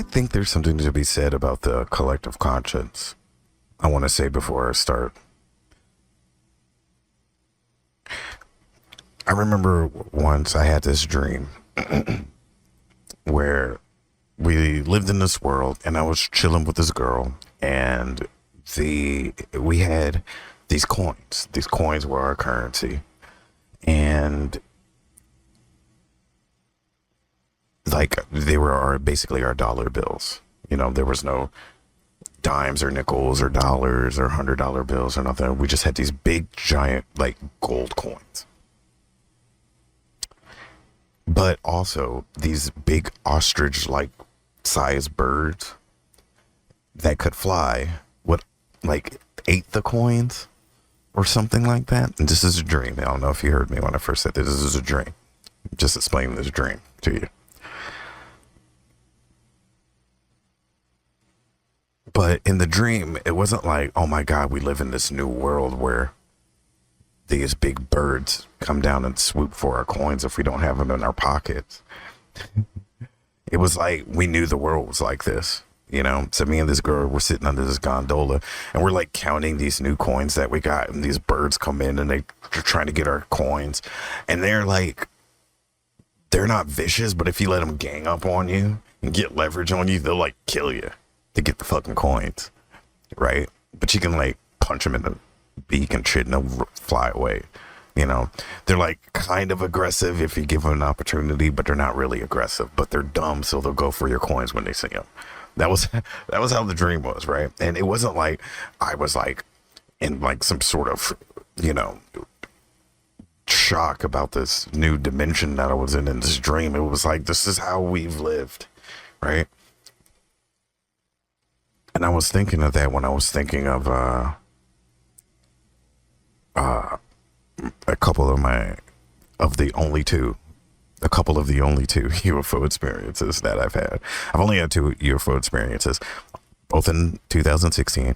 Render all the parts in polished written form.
think there's something to be said about the collective conscience. I want to say before I start. I remember once I had this dream where we lived in this world and I was chilling with this girl and we had these coins. These coins were our currency. And like they were basically our dollar bills. You know, there was no dimes or nickels or dollars or $100 bills or nothing. We just had these big giant like gold coins. But also these big ostrich-like sized birds that could fly would like ate the coins or something like that. And this is a dream. I don't know if you heard me when I first said this is a dream. Just explaining this dream to you. But in the dream, it wasn't like, oh my God, we live in this new world where these big birds come down and swoop for our coins if we don't have them in our pockets. It was like we knew the world was like this, you know? So me and this girl were sitting under this gondola and we're like counting these new coins that we got, and these birds come in and they're trying to get our coins, and they're not vicious, but if you let them gang up on you and get leverage on you, they'll like kill you to get the fucking coins, right? But you can like punch them in the beak and shit and they'll fly away. You know, they're like kind of aggressive if you give them an opportunity, but they're not really aggressive, but they're dumb, so they'll go for your coins when they see them. That was how the dream was, right? And it wasn't like I was like in like some sort of, you know, shock about this new dimension that I was in this dream. It was like, this is how we've lived, right? And I was thinking of that when I was thinking of a couple of the only two UFO experiences that I've had. I've only had two UFO experiences, both in 2016,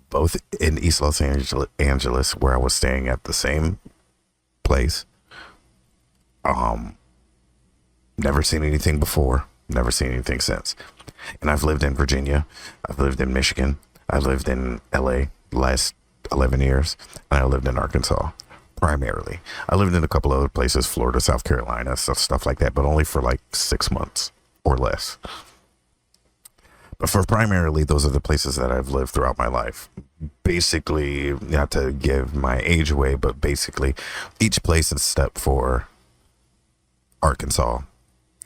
both in East Los Angeles, where I was staying at the same place. Never seen anything before, never seen anything since. And I've lived in Virginia, I've lived in Michigan, I've lived in LA the last 11 years, and I lived in Arkansas. Primarily, I lived in a couple other places, Florida, South Carolina, stuff like that, but only for like 6 months or less. But for primarily, those are the places that I've lived throughout my life. Basically, not to give my age away, but basically, each place is step for Arkansas,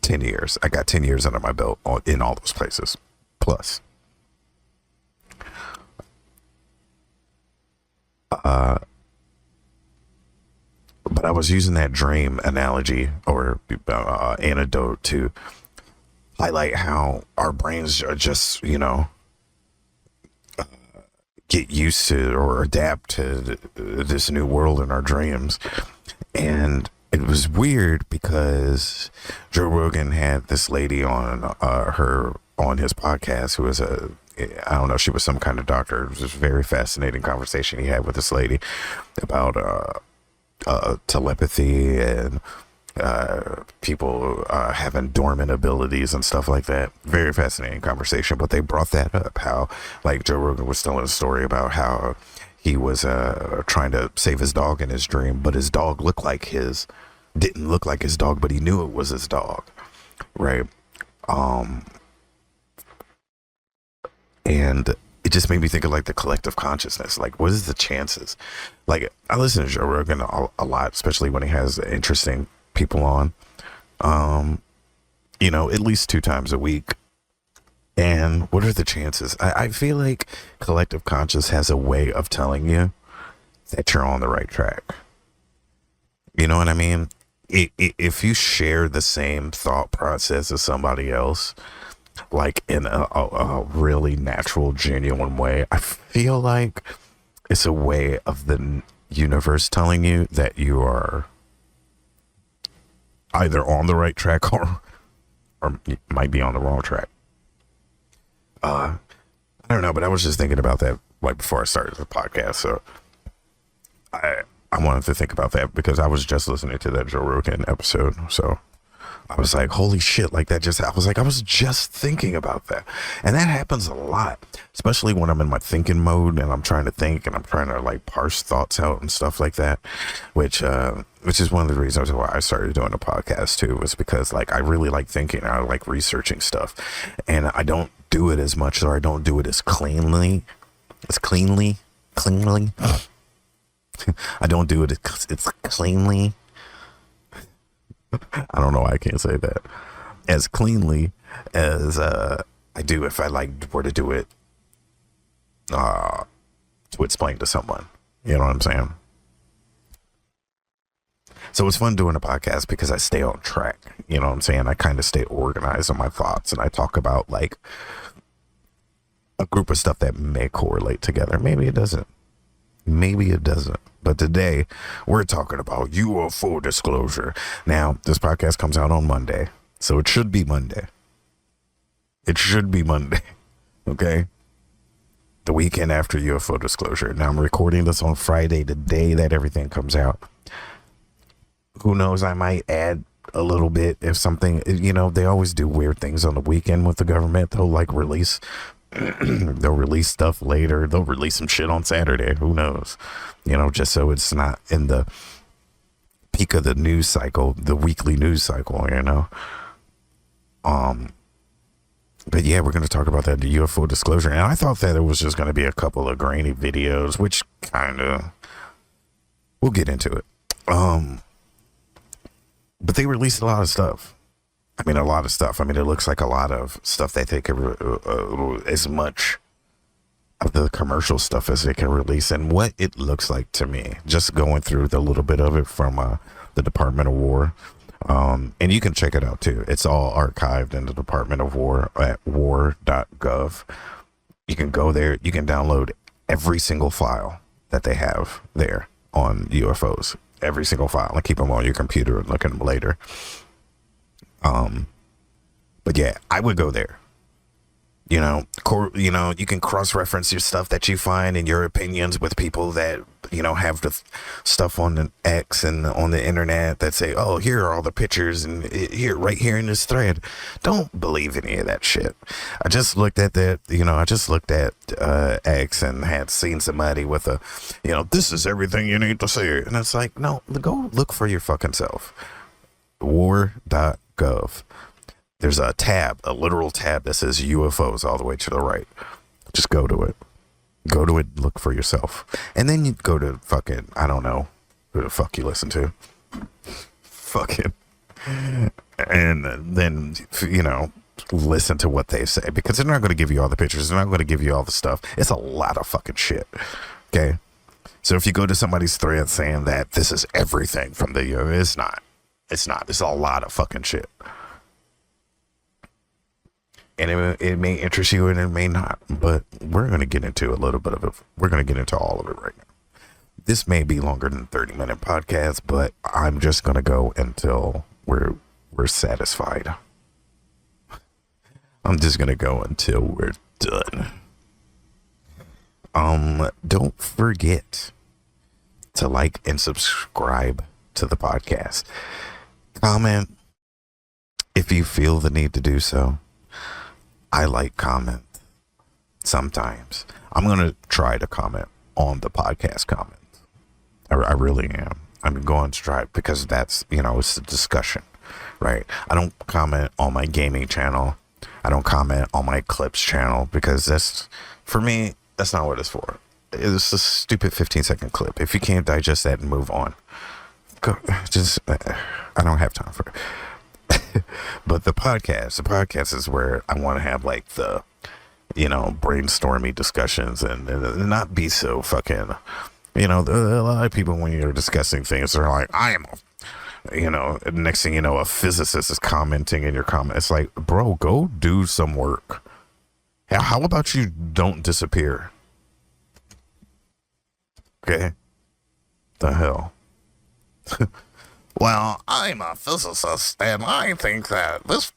10 years. I got 10 years under my belt in all those places, plus. But I was using that dream analogy or anecdote to highlight how our brains are just, you know, get used to or adapt to this new world in our dreams. And it was weird because Joe Rogan had this lady on on his podcast who was I don't know, she was some kind of doctor. It was just a very fascinating conversation he had with this lady about telepathy and people having dormant abilities and stuff like that. Very fascinating conversation. But they brought that up, how like Joe Rogan was telling a story about how he was trying to save his dog in his dream, but his dog didn't look like his dog, but he knew it was his dog, right? And it just made me think of like the collective consciousness. Like, what is the chances? Like, I listen to Joe Rogan a lot, especially when he has interesting people on, you know, at least 2 times a week. And what are the chances? I feel like collective conscious has a way of telling you that you're on the right track. You know what I mean? If you share the same thought process as somebody else, like in a really natural, genuine way, I feel like it's a way of the universe telling you that you are either on the right track or you might be on the wrong track. I don't know, but I was just thinking about that right before I started the podcast, so I wanted to think about that because I was just listening to that Joe Rogan episode, so I was like, holy shit, like that just, I was just thinking about that. And that happens a lot, especially when I'm in my thinking mode and I'm trying to think and I'm trying to like parse thoughts out and stuff like that, which is one of the reasons why I started doing a podcast too, was because like I really like thinking, I like researching stuff, and I don't do it as much, or I don't do it as cleanly. I don't do it, it's cleanly. I don't know why I can't say that. As cleanly as I do if I like were to do it to explain to someone. You know what I'm saying? So it's fun doing a podcast because I stay on track. You know what I'm saying? I kind of stay organized on my thoughts, and I talk about like a group of stuff that may correlate together. Maybe it doesn't. Maybe it doesn't. But today, we're talking about UFO disclosure. Now, this podcast comes out on Monday, so it should be Monday. It should be Monday, okay? The weekend after UFO disclosure. Now, I'm recording this on Friday, the day that everything comes out. Who knows, I might add a little bit if something, you know, they always do weird things on the weekend with the government. They'll like release they'll release stuff later. They'll release some shit on Saturday. Who knows? You know, just so it's not in the peak of the news cycle, the weekly news cycle, you know. But yeah, we're going to talk about that, the UFO disclosure. And I thought that it was just going to be a couple of grainy videos, which kind of, we'll get into it. But they released a lot of stuff. I mean, a lot of stuff. I mean, it looks like a lot of stuff that they could, as much of the commercial stuff as they can release. And what it looks like to me, just going through the little bit of it from the Department of War. And you can check it out too. It's all archived in the Department of War at war.gov. You can go there. You can download every single file that they have there on UFOs. Every single file. And keep them on your computer and look at them later. But yeah, I would go there. You know, you can cross-reference your stuff that you find and your opinions with people that, you know, have the stuff on the X and on the internet that say, oh, here are all the pictures and right here in this thread. Don't believe any of that shit. I just looked at that, you know, X and had seen somebody with a, you know, this is everything you need to see. And it's like, no, go look for your fucking self. War.gov. There's a tab, a literal tab that says UFOs all the way to the right. Just go to it. Go to it, look for yourself. And then you go to fucking, I don't know who the fuck you listen to. Fucking. And then, you know, listen to what they say. Because they're not going to give you all the pictures. They're not going to give you all the stuff. It's a lot of fucking shit. Okay? So if you go to somebody's thread saying that this is everything from the UFO, it's not. It's not. It's a lot of fucking shit. And it may interest you and it may not, but we're going to get into a little bit of it. We're going to get into all of it right now. This may be longer than a 30-minute podcast, but I'm just going to go until we're satisfied. I'm just going to go until we're done. Don't forget to like and subscribe to the podcast. Comment if you feel the need to do so. I like comment sometimes. I'm going to try to comment on the podcast comments. I really am. I'm going to try because that's, you know, it's a discussion, right? I don't comment on my gaming channel. I don't comment on my clips channel because that's, for me, that's not what it's for. It's a stupid 15-second clip. If you can't digest that and move on, I don't have time for it. But the podcast is where I want to have like the, you know, brainstormy discussions and not be so fucking, you know, a lot of people when you're discussing things, they're like, I am, you know, next thing you know, a physicist is commenting in your comment. It's like, bro, go do some work. How about you don't disappear? Okay. The hell. Well, I'm a physicist, and I think that this...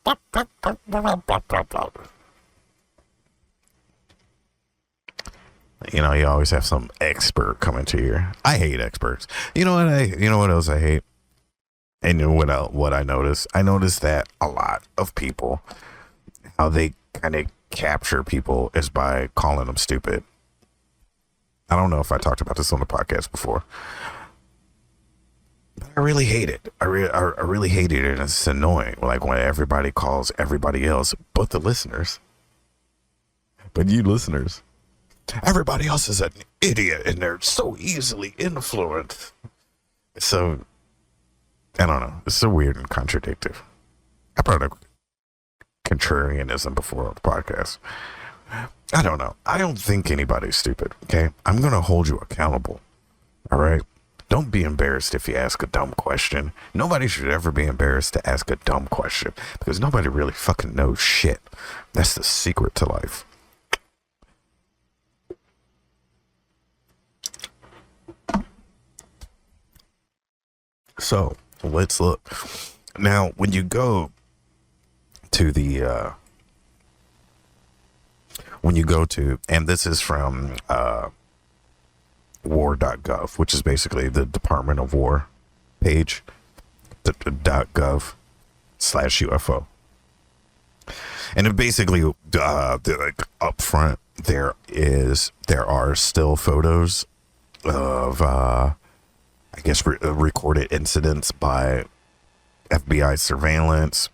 You know, you always have some expert coming to you. I hate experts. You know what else I hate? And you know what I noticed? I noticed that a lot of people, how they kind of capture people is by calling them stupid. I don't know if I talked about this on the podcast before, but I really hate it. I really hate it, and it's annoying. Like when everybody calls everybody else, but the listeners, but you listeners, everybody else is an idiot, and they're so easily influenced. So I don't know. It's so weird and contradictory. I brought up contrarianism before on the podcast. I don't know. I don't think anybody's stupid. Okay, I'm gonna hold you accountable. All right. Don't be embarrassed if you ask a dumb question. Nobody should ever be embarrassed to ask a dumb question because nobody really fucking knows shit. That's the secret to life. So let's look. Now, when you go to and this is from war.gov, which is basically the Department of War page, .gov/UFO. And it basically, like up front, there are still photos of, I guess, recorded incidents by FBI surveillance,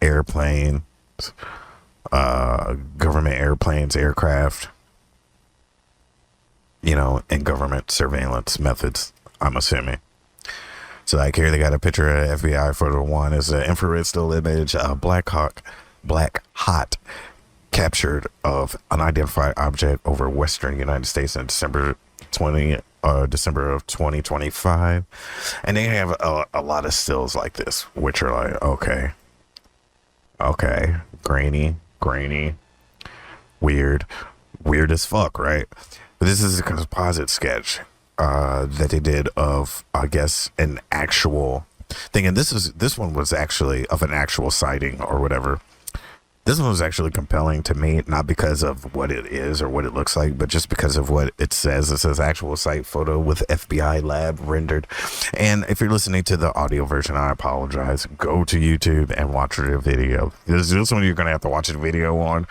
airplane, government airplanes, aircraft, and government surveillance methods, I'm assuming. So like here they got a picture of FBI photo one is an infrared still image, Black Hot captured of unidentified object over western United States in December of 2025. And they have a lot of stills like this, which are like, okay, grainy, weird as fuck, right? But this is a composite sketch that they did of, I guess, an actual thing. And this one was actually of an actual sighting or whatever. This one was actually compelling to me, not because of what it is or what it looks like, but just because of what it says. It says actual site photo with FBI lab rendered. And if you're listening to the audio version, I apologize. Go to YouTube and watch the video. This one you're going to have to watch the video on,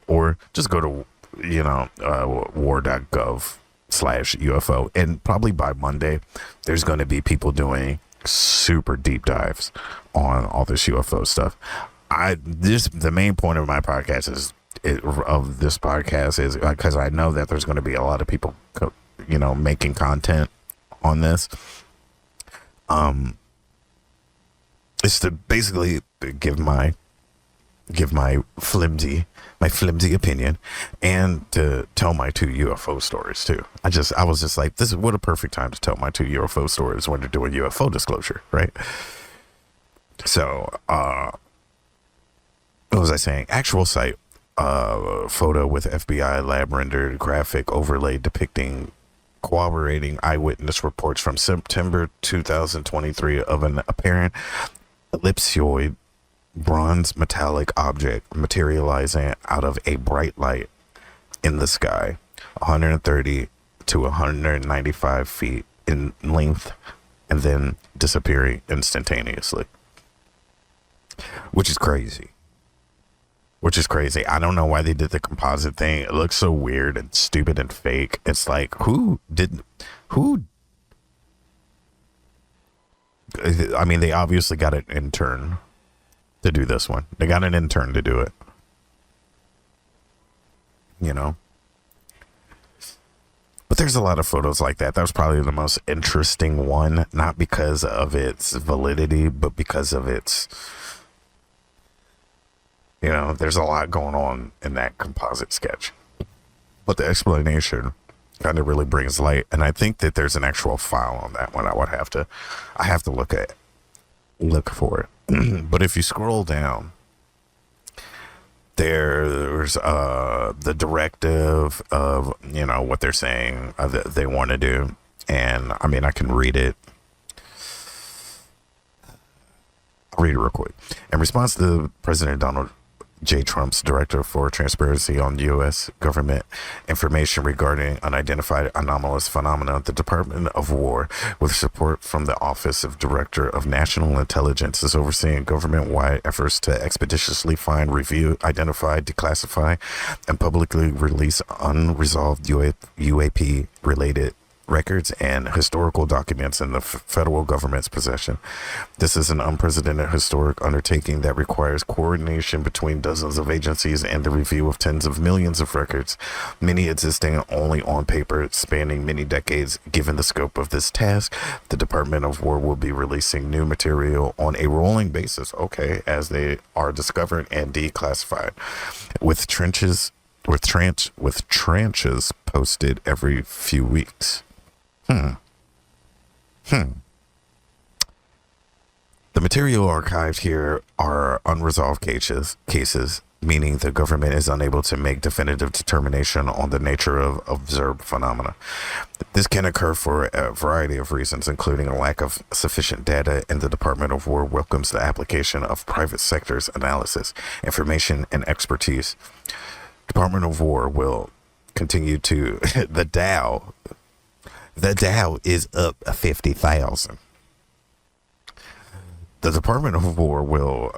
or just go to, war.gov/UFO. And probably by Monday, there's going to be people doing super deep dives on all this UFO stuff. The main point of my podcast is because I know that there's going to be a lot of people, making content on this. It's to basically give my flimsy opinion and to tell my two UFO stories too. I was just like, this is what a perfect time to tell my two UFO stories when they're doing UFO disclosure, right? So, what was I saying? Actual site photo with FBI lab rendered graphic overlay depicting corroborating eyewitness reports from September 2023 of an apparent ellipsoid bronze metallic object materializing out of a bright light in the sky, 130 to 195 feet in length, and then disappearing instantaneously. Which is crazy. I don't know why they did the composite thing. It looks so weird and stupid and fake. It's like, I mean, they obviously got an intern to do this one. They got an intern to do it. But there's a lot of photos like that. That was probably the most interesting one, not because of its validity, but because of its, there's a lot going on in that composite sketch. But the explanation kind of really brings light. And I think that there's an actual file on that one. I have to look for it. But if you scroll down, there's the directive of, what they're saying that they want to do. And I mean, I can read it. I'll read it real quick. In response to President J. Trump's director for transparency on U.S. government information regarding unidentified anomalous phenomena, the Department of War, with support from the Office of Director of National Intelligence, is overseeing government-wide efforts to expeditiously find, review, identify, declassify, and publicly release unresolved UAP-related records and historical documents in the federal government's possession. This is an unprecedented historic undertaking that requires coordination between dozens of agencies and the review of tens of millions of records, many existing only on paper, spanning many decades. Given the scope of this task, the Department of War will be releasing new material on a rolling basis, as they are discovered and declassified, with trenches posted every few weeks. The material archived here are unresolved cases, meaning the government is unable to make definitive determination on the nature of observed phenomena. This can occur for a variety of reasons, including a lack of sufficient data, and the Department of War welcomes the application of private sector's analysis, information, and expertise. Department of War will continue to the Dow is up 50,000. The Department of War will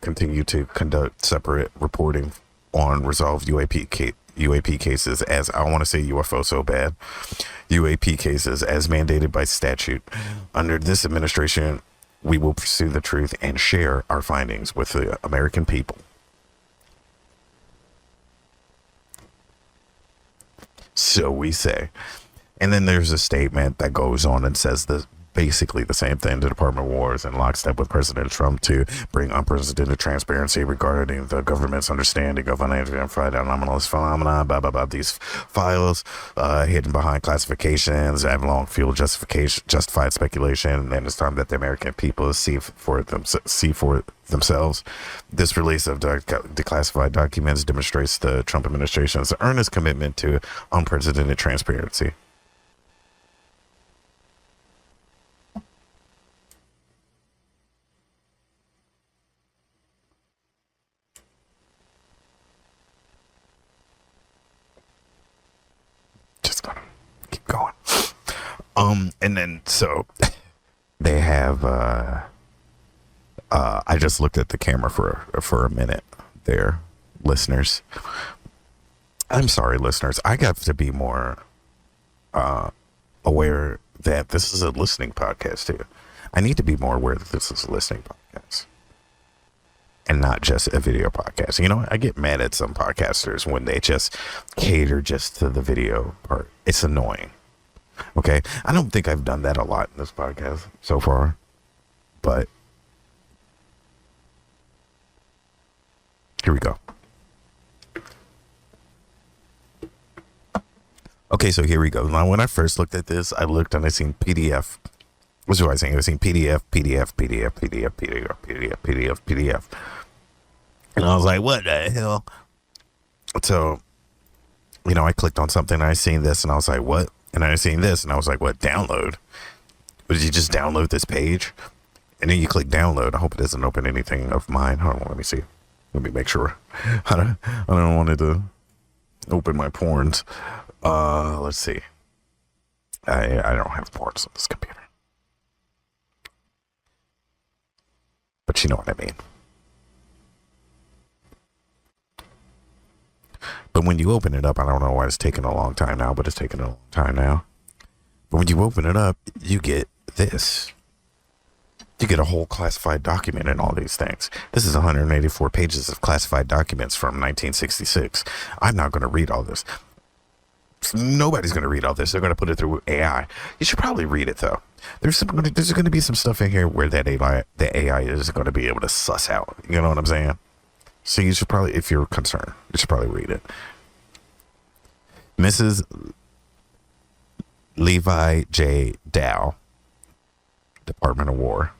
continue to conduct separate reporting on resolved UAP cases, as I don't want to say UFO so bad, UAP cases as mandated by statute. Under this administration, we will pursue the truth and share our findings with the American people. So we say. And then there's a statement that goes on and says this, basically the same thing. The Department of War is in lockstep with President Trump to bring unprecedented transparency regarding the government's understanding of unidentified anomalous phenomena, these files hidden behind classifications, have long fuel justified speculation, and it's time that the American people see for themselves. This release of declassified documents demonstrates the Trump administration's earnest commitment to unprecedented transparency. Just gonna keep going. And then so they have I just looked at the camera for a minute there, listeners. I'm sorry, listeners. I got to be more aware that this is a listening podcast too. I need to be more aware that this is a listening podcast and not just a video podcast. You know, I get mad at some podcasters when they just cater just to the video part. It's annoying. Okay. I don't think I've done that a lot in this podcast so far, but here we go. Okay, so here we go. Now, when I first looked at this, I looked and I seen PDF. What was I saying? I seen PDF. And I was like, what the hell? So, you know, I clicked on something and I seen this and I was like, what? And I seen this and I was like, what? Download? Did you just download this page? And then you click download. I hope it doesn't open anything of mine. Hold on, let me see. Let me make sure. I don't want it to open my porns. Let's see. I don't have ports on this computer. But you know what I mean. But when you open it up, I don't know why it's taking a long time now, but it's taking a long time now. But when you open it up, you get this. You get a whole classified document and all these things. This is 184 pages of classified documents from 1966. I'm not going to read all this. Nobody's going to read all this. They're going to put it through AI. You should probably read it, though. There's going to be some stuff in here where the AI is going to be able to suss out. You know what I'm saying? So you should probably, if you're concerned, you should probably read it. Mrs. Levi J. Dow, Department of War.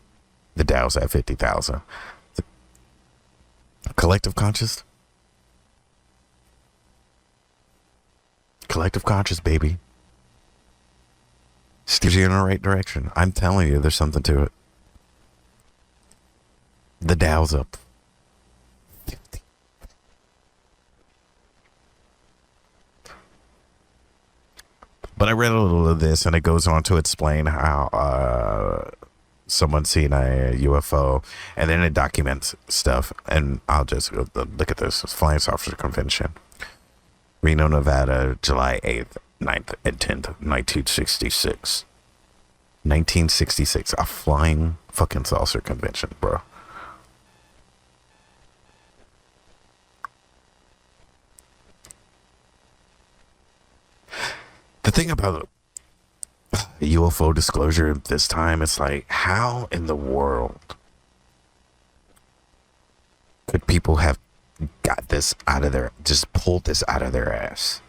The Dow's at 50,000. Collective conscious? Collective conscious, baby. Steers you in the right direction. I'm telling you, there's something to it. The Dow's up of this, and it goes on to explain how someone seen a UFO, and then it documents stuff. And I'll just look at this. It's Flying Saucer Convention, Reno, Nevada, July 8th, 9th, and 10th, 1966. 1966, a flying fucking saucer convention, bro. The thing about UFO disclosure this time, it's like, how in the world could people have got this out of their, just pulled this out of their ass?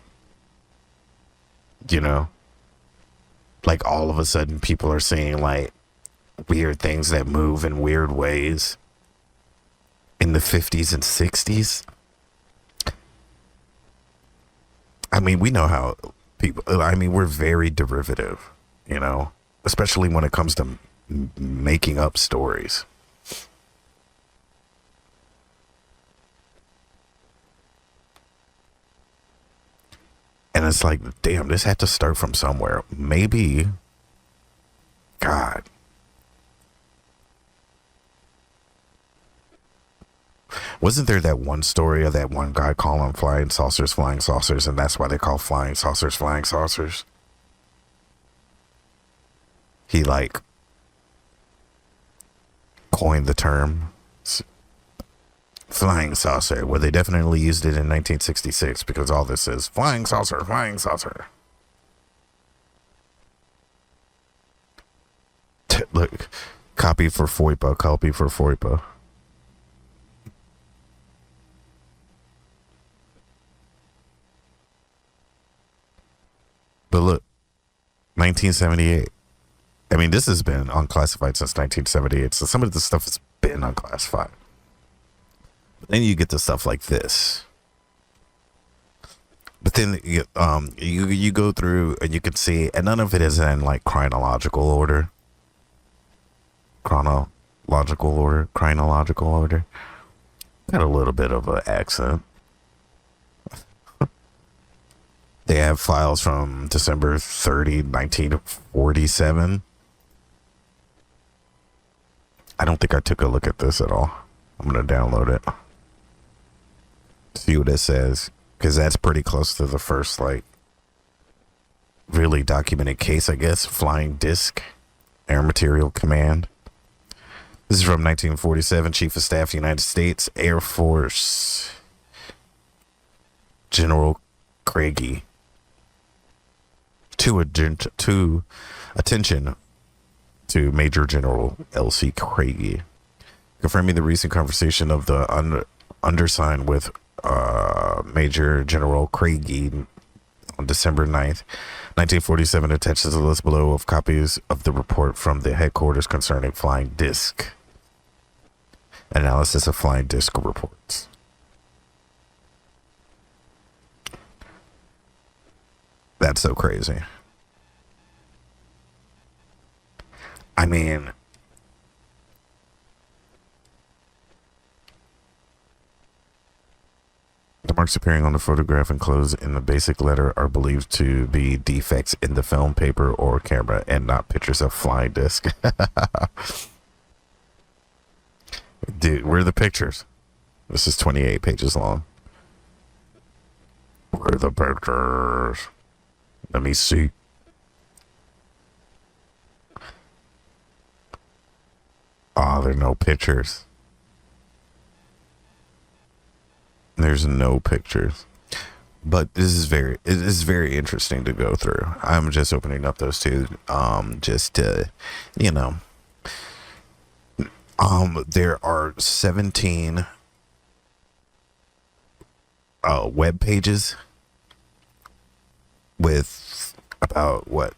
You know? Like, all of a sudden people are seeing like weird things that move in weird ways in the 50s and 60s. I mean, we know how people, I mean, we're very derivative, you know, especially when it comes to making up stories. And it's like, damn, this had to start from somewhere. Maybe, God. Wasn't there that one story of that one guy calling flying saucers, and that's why they call flying saucers? He like coined the term flying saucer. Well, they definitely used it in 1966 because all this is flying saucer. Look, copy for FOIPA. But look, 1978. I mean, this has been unclassified since 1978, so some of the stuff has been unclassified. But then you get to stuff like this. But then you go through and you can see, and none of it is in like chronological order. Got a little bit of an accent. They have files from December 30, 1947. I don't think I took a look at this at all. I'm going to download it. See what it says. Because that's pretty close to the first, like, really documented case, I guess. Flying Disc, Air Material Command. This is from 1947. Chief of Staff, United States Air Force, General Craigie. To attention to Major General L.C. Craigie, confirming the recent conversation of the undersigned with Major General Craigie on December 9th, 1947, attaches a list below of copies of the report from the headquarters concerning flying disc. Analysis of flying disc reports. That's so crazy. I mean, the marks appearing on the photograph enclosed in the basic letter are believed to be defects in the film, paper, or camera, and not pictures of flying disc. Dude, where are the pictures? This is 28 pages long. Where are the pictures? Let me see. Oh, there are no pictures. There's no pictures. But it is very interesting to go through. I'm just opening up those two, just to, you know. There are 17 web pages with about, what,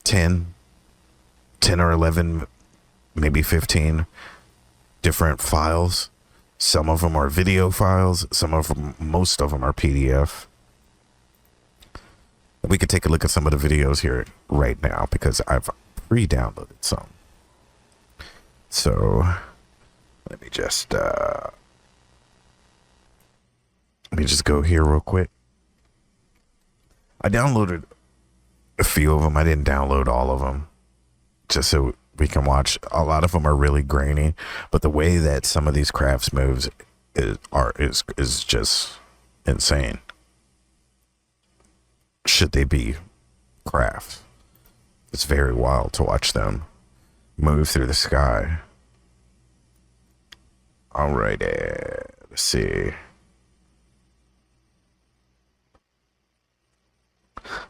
10 or 11, maybe 15 different files. Some of them are video files. Most of them are PDF. We could take a look at some of the videos here right now because I've pre-downloaded some. So let me just go here real quick. I downloaded a few of them. I didn't download all of them just so we can watch. A lot of them are really grainy, but the way that some of these crafts moves is just insane. Should they be crafts? It's very wild to watch them move through the sky. Alrighty, let's see.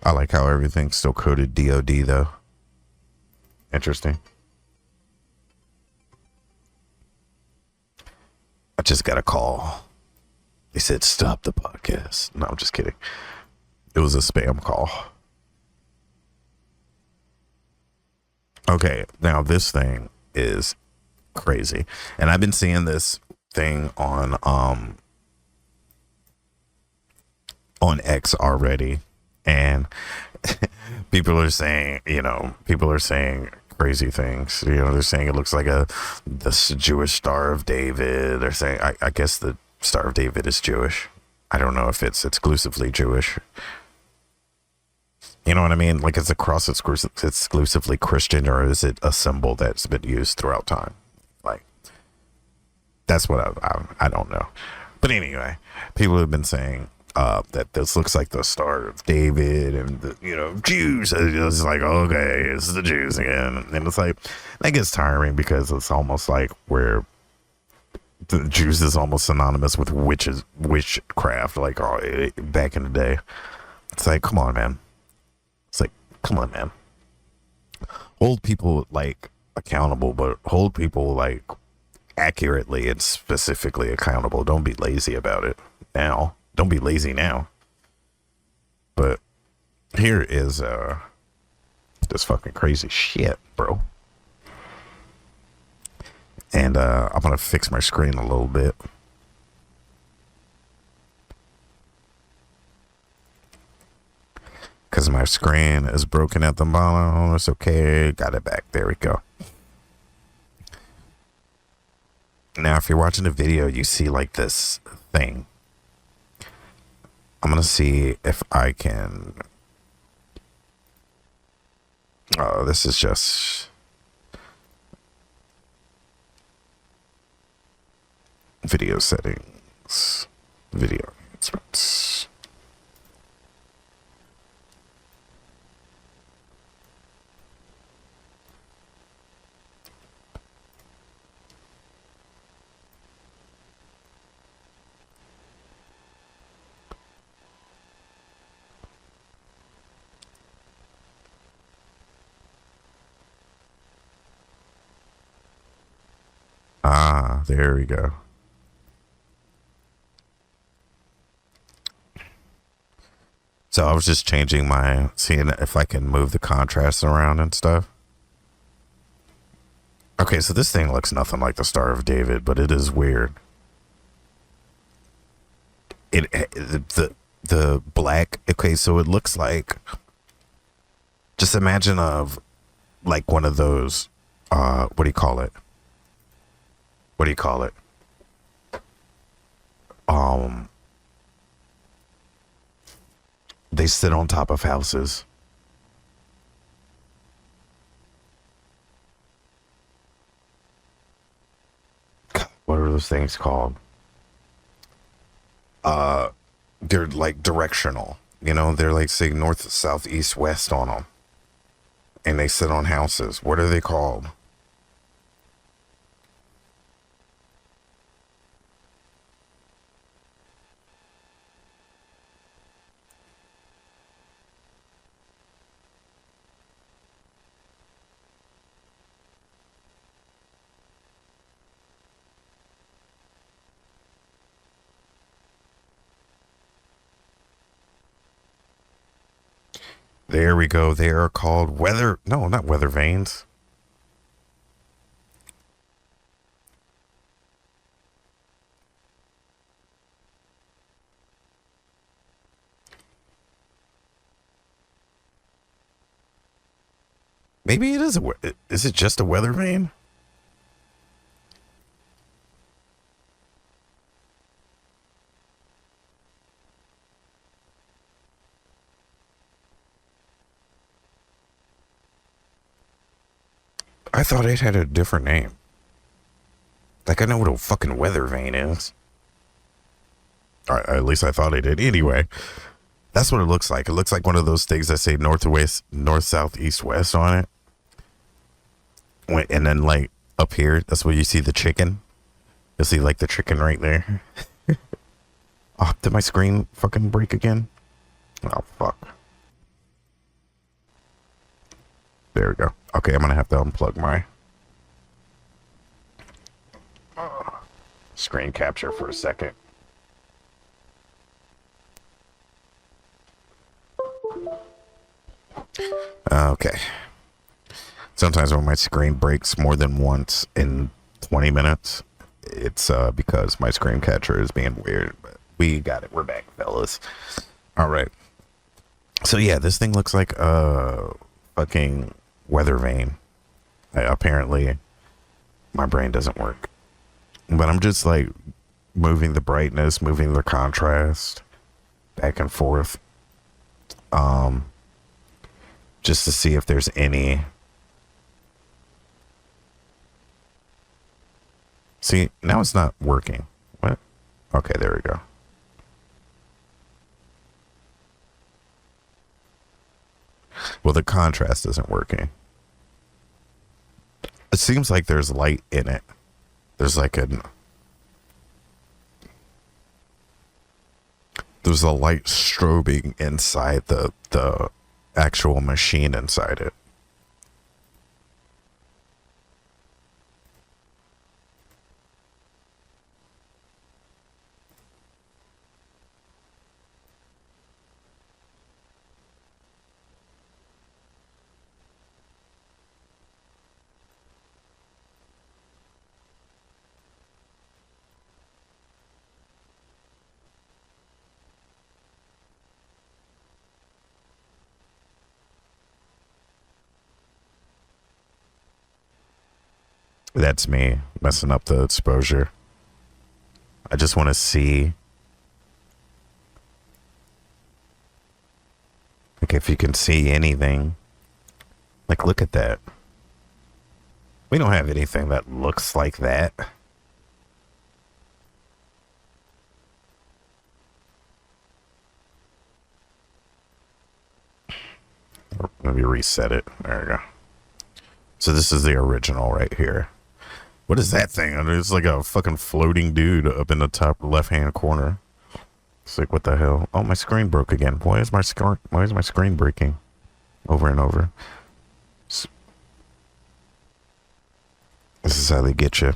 I like how everything's still coded DOD though. Interesting. I just got a call. They said stop the podcast. No, I'm just kidding. It was a spam call. Okay, now this thing is crazy. And I've been seeing this thing on X already. And people are saying crazy things. They're saying it looks like the Jewish Star of David. They're saying, I guess the Star of David is Jewish. I don't know if it's exclusively Jewish. You know what I mean? Like, is the cross exclusively Christian, or is it a symbol that's been used throughout time? Like, that's what I don't know. But anyway, people have been saying that this looks like the Star of David, and the Jews. It's like, okay, it's the Jews again, and it's like that gets tiring because it's almost like where the Jews is almost synonymous with witchcraft, like back in the day. It's like, come on, man. Come on, man. Hold people like accountable, but hold people like accurately and specifically accountable. Don't be lazy about it now. Don't be lazy now. But here is this fucking crazy shit, bro. And I'm gonna fix my screen a little bit. Because my screen is broken at the bottom. It's okay. Got it back. There we go. Now, if you're watching the video, you see like this thing. I'm going to see if I can. Oh, this is just video settings. Video enhancements. Ah, there we go. So I was just changing seeing if I can move the contrast around and stuff. Okay, so this thing looks nothing like the Star of David, but it is weird. The black. Okay, so it looks like. Just imagine like one of those. What do you call it? What do you call it? They sit on top of houses. God, what are those things called? They're like directional. They're like saying north, south, east, west on them. And they sit on houses. What are they called? There we go. They are called no, not weather vanes. Maybe it is is it just a weather vane? I thought it had a different name. Like, I know what a fucking weather vane is. Or at least I thought it did. Anyway, that's what it looks like. It looks like one of those things that say northwest, north, south, east, west on it. And then, like, up here, that's where you see the chicken. You'll see, like, the chicken right there. Oh, did my screen fucking break again? Oh, fuck. There we go. Okay, I'm going to have to unplug my screen capture for a second. Okay. Sometimes when my screen breaks more than once in 20 minutes, it's because my screen capture is being weird. But we got it. We're back, fellas. All right. So yeah, this thing looks like a fucking weather vane. Apparently, my brain doesn't work. But I'm just like moving the brightness, moving the contrast back and forth. Just to see if there's any. See, now it's not working. What? Okay, there we go. Well, the contrast isn't working. It seems like there's light in it. There's like there's a light strobing inside the actual machine inside it. That's me messing up the exposure. I just want to see, like, if you can see anything. Like, look at that. We don't have anything that looks like that. Let me reset it. There we go. So this is the original right here. What is that thing? It's like a fucking floating dude up in the top left-hand corner. It's like, what the hell? Oh, my screen broke again. Why is my screen breaking over and over? This is how they get you.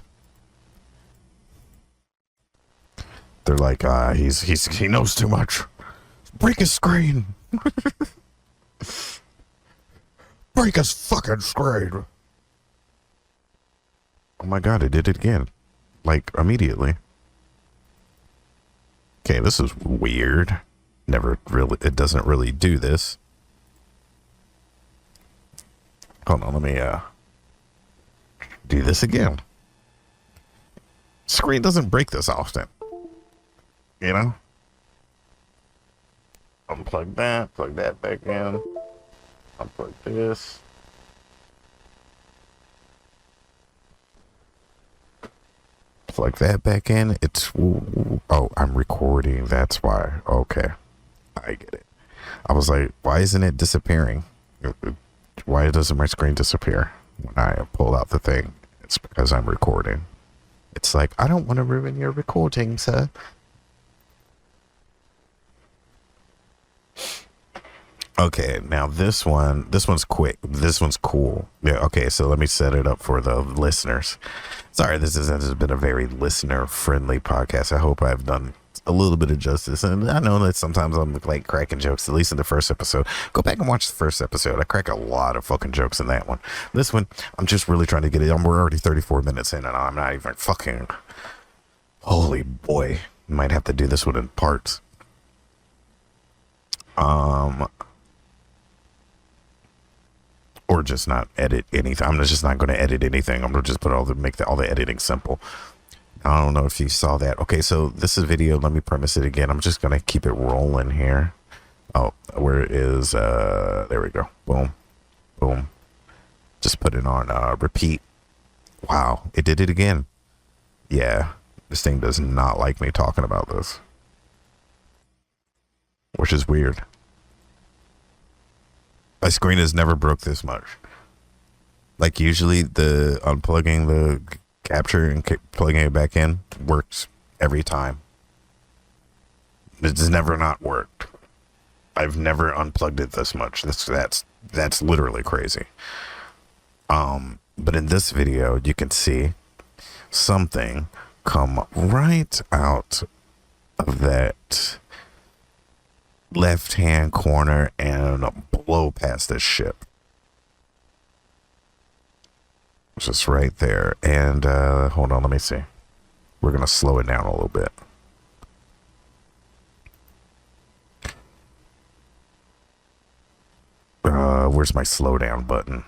They're like, he knows too much. Break his screen. Break his fucking screen. Oh my god, it did it again. Like, immediately. Okay, this is weird. It doesn't really do this. Hold on, let me, do this again. Screen doesn't break this often. You know? Unplug that, plug that back in. Unplug this. Plug that back in. Oh, I'm recording. That's why. Okay. I get it. I was like, why isn't it disappearing? Why doesn't my screen disappear when I pull out the thing? It's because I'm recording. It's like, I don't want to ruin your recording, sir. Okay, now this one's quick. This one's cool. Yeah, okay, so let me set it up for the listeners. Sorry, this has been a very listener-friendly podcast. I hope I've done a little bit of justice. And I know that sometimes I'm like cracking jokes, at least in the first episode. Go back and watch the first episode. I crack a lot of fucking jokes in that one. This one, I'm just really trying to get it. We're already 34 minutes in, and I'm not even fucking... Holy boy. Might have to do this one in parts. Or just not edit anything. I'm just not going to edit anything. I'm going to just put all the editing simple. I don't know if you saw that. Okay, so this is video. Let me premise it again. I'm just going to keep it rolling here. Oh, where is, there we go. Boom. Boom. Just put it on repeat. Wow, it did it again. Yeah, this thing does not like me talking about this, which is weird. My screen has never broke this much. Like usually the unplugging the capture and plugging it back in works every time. It's never not worked. I've never unplugged it this much. That's literally crazy. But in this video, you can see something come right out of that left-hand corner and blow past this ship. Just right there. And hold on, let me see. We're gonna slow it down a little bit. Where's my slow down button?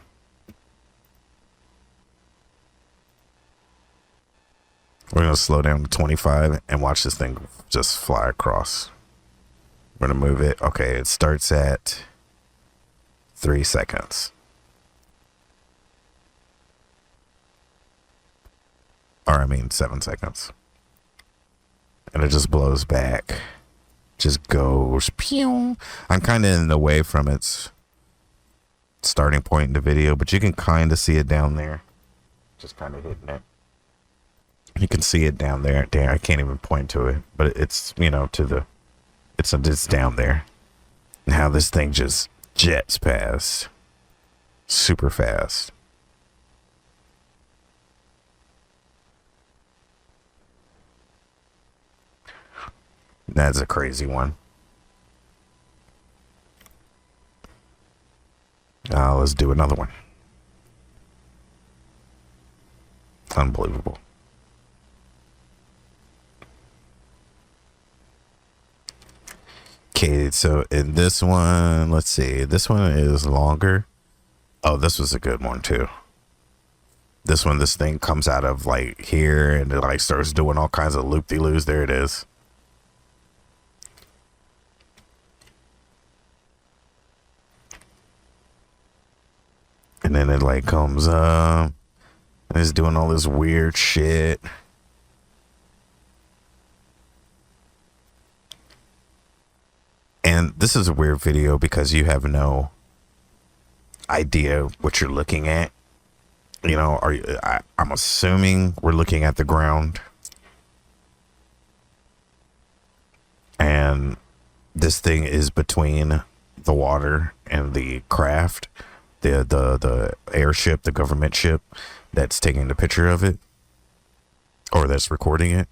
We're gonna slow down to 25 and watch this thing just fly across. We're gonna move it. Okay, it starts at 3 seconds. Or I mean 7 seconds. And it just blows back. Just goes pew. I'm kind of in the way from its starting point in the video, but you can kind of see it down there. Just kind of hitting it. You can see it down there. Damn, I can't even point to it, but it's, you know, it's down there. And how this thing just jets past super fast. That's a crazy one. Let's do another one. Unbelievable. Okay, so in this one, let's see. This one is longer. Oh, this was a good one too. This one, this thing comes out of like here and it like starts doing all kinds of loop-de-loos. There it is. And then it like comes up and it's doing all this weird shit. And this is a weird video because you have no idea what you're looking at. You know, I'm assuming we're looking at the ground. And this thing is between the water and the craft. The airship, the government ship that's taking the picture of it. Or that's recording it.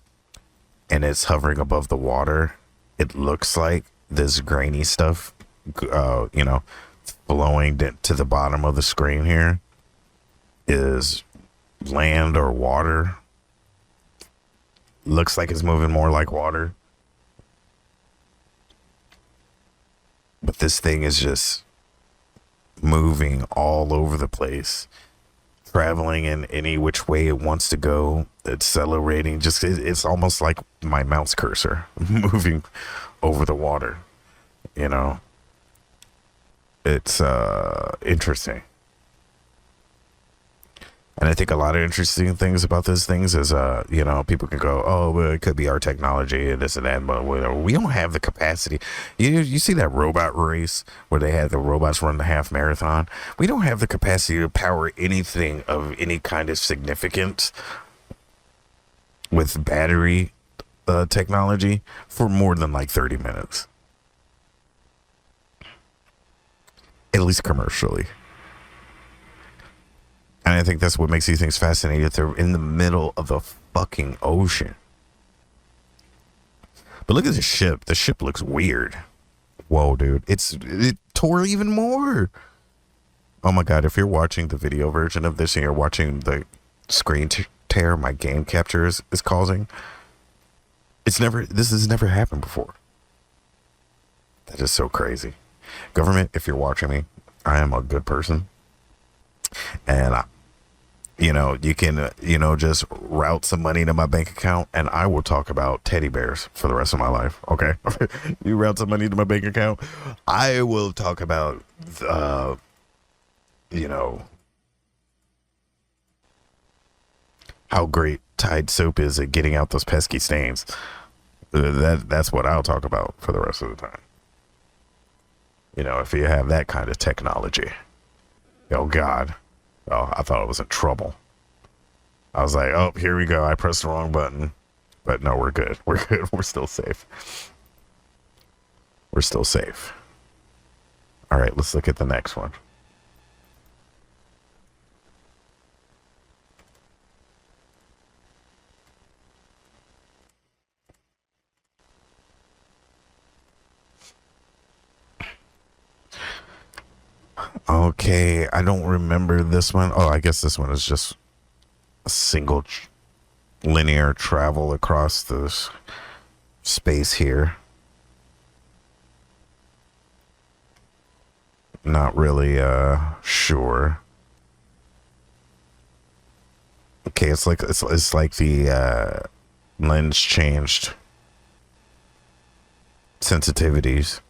And it's hovering above the water. It looks like this grainy stuff, you know, flowing to the bottom of the screen here is land or water. Looks like it's moving more like water. But this thing is just moving all over the place, traveling in any which way it wants to go, accelerating. Just it's almost like my mouse cursor moving over the water. You know, it's interesting. And I think a lot of interesting things about these things is, you know, people can go, oh, well, it could be our technology and this and that, but we don't have the capacity. You see that robot race where they had the robots run the half marathon? We don't have the capacity to power anything of any kind of significance with battery technology for more than like 30 minutes. At least commercially. And I think that's what makes these things fascinating. They're in the middle of the fucking ocean. But look at the ship. The ship looks weird. Whoa, dude. It tore even more. Oh my God. If you're watching the video version of this and you're watching the screen tear my game capture is causing, this has never happened before. That is so crazy. Government, if you're watching me, I am a good person. And you know, you can, you know, just route some money to my bank account and I will talk about teddy bears for the rest of my life. Okay. You route some money to my bank account. I will talk about, you know, how great Tide soap is at getting out those pesky stains. That's what I'll talk about for the rest of the time. You know, if you have that kind of technology. Oh God. Oh, I thought I was in trouble. I was like, oh, here we go. I pressed the wrong button. But no, we're good. We're good. We're still safe. We're still safe. All right, let's look at the next one. Okay, I don't remember this one. Oh, I guess this one is just a single linear travel across this space here. Not really sure. Okay, it's like the lens changed sensitivities.